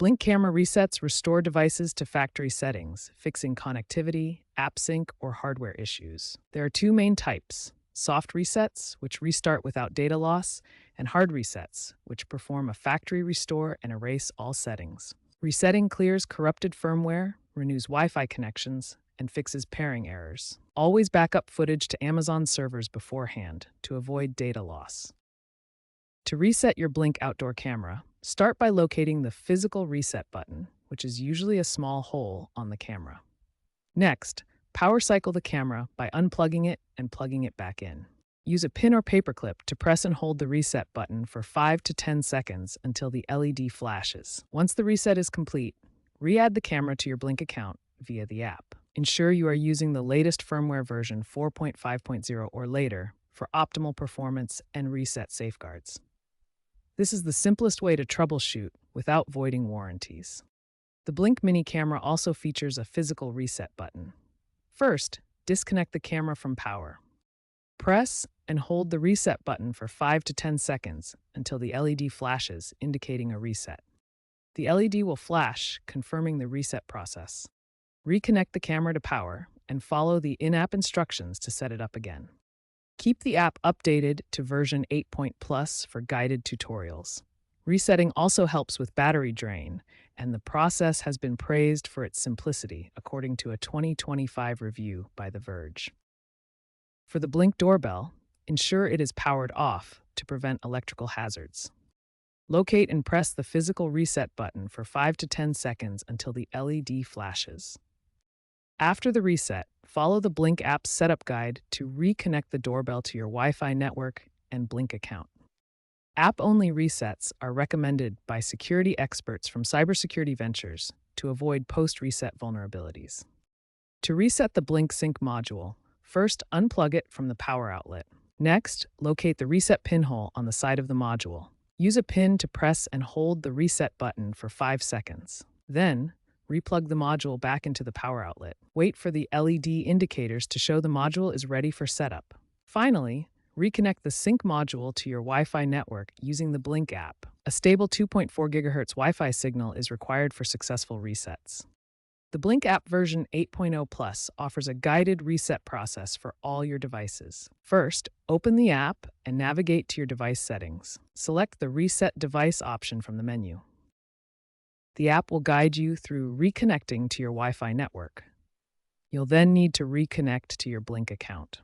Blink camera resets restore devices to factory settings, fixing connectivity, app sync, or hardware issues. There are two main types: soft resets, which restart without data loss, and hard resets, which perform a factory restore and erase all settings. Resetting clears corrupted firmware, renews Wi-Fi connections, and fixes pairing errors. Always back up footage to Amazon servers beforehand to avoid data loss. To reset your Blink outdoor camera, start by locating the physical reset button, which is usually a small hole on the camera. Next, power cycle the camera by unplugging it and plugging it back in. Use a pin or paperclip to press and hold the reset button for 5 to 10 seconds until the LED flashes. Once the reset is complete, re-add the camera to your Blink account via the app. Ensure you are using the latest firmware version 4.5.0 or later for optimal performance and reset safeguards. This is the simplest way to troubleshoot without voiding warranties. The Blink Mini camera also features a physical reset button. First, disconnect the camera from power. Press and hold the reset button for 5 to 10 seconds until the LED flashes, indicating a reset. The LED will flash, confirming the reset process. Reconnect the camera to power and follow the in-app instructions to set it up again. Keep the app updated to version 8.0+ for guided tutorials. Resetting also helps with battery drain, and the process has been praised for its simplicity, according to a 2025 review by The Verge. For the Blink doorbell, ensure it is powered off to prevent electrical hazards. Locate and press the physical reset button for 5 to 10 seconds until the LED flashes. After the reset, follow the Blink app's setup guide to reconnect the doorbell to your Wi-Fi network and Blink account. App-only resets are recommended by security experts from Cybersecurity Ventures to avoid post-reset vulnerabilities. To reset the Blink Sync module, first unplug it from the power outlet. Next, locate the reset pinhole on the side of the module. Use a pin to press and hold the reset button for 5 seconds. Then, replug the module back into the power outlet. Wait for the LED indicators to show the module is ready for setup. Finally, reconnect the sync module to your Wi-Fi network using the Blink app. A stable 2.4 GHz Wi-Fi signal is required for successful resets. The Blink app version 8.0+ offers a guided reset process for all your devices. First, open the app and navigate to your device settings. Select the Reset Device option from the menu. The app will guide you through reconnecting to your Wi-Fi network. You'll then need to reconnect to your Blink account.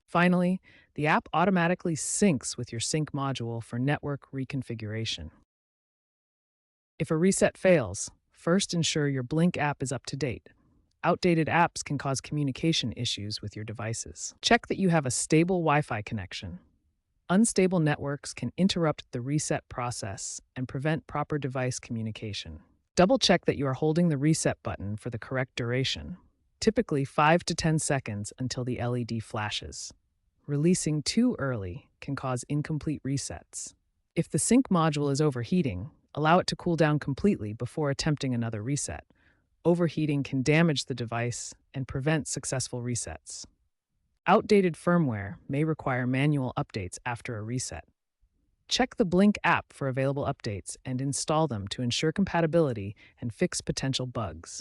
Finally, the app automatically syncs with your sync module for network reconfiguration. If a reset fails, first ensure your Blink app is up to date. Outdated apps can cause communication issues with your devices. Check that you have a stable Wi-Fi connection. Unstable networks can interrupt the reset process and prevent proper device communication. Double-check that you are holding the reset button for the correct duration, typically 5 to 10 seconds until the LED flashes. Releasing too early can cause incomplete resets. If the sync module is overheating, allow it to cool down completely before attempting another reset. Overheating can damage the device and prevent successful resets. Outdated firmware may require manual updates after a reset. Check the Blink app for available updates and install them to ensure compatibility and fix potential bugs.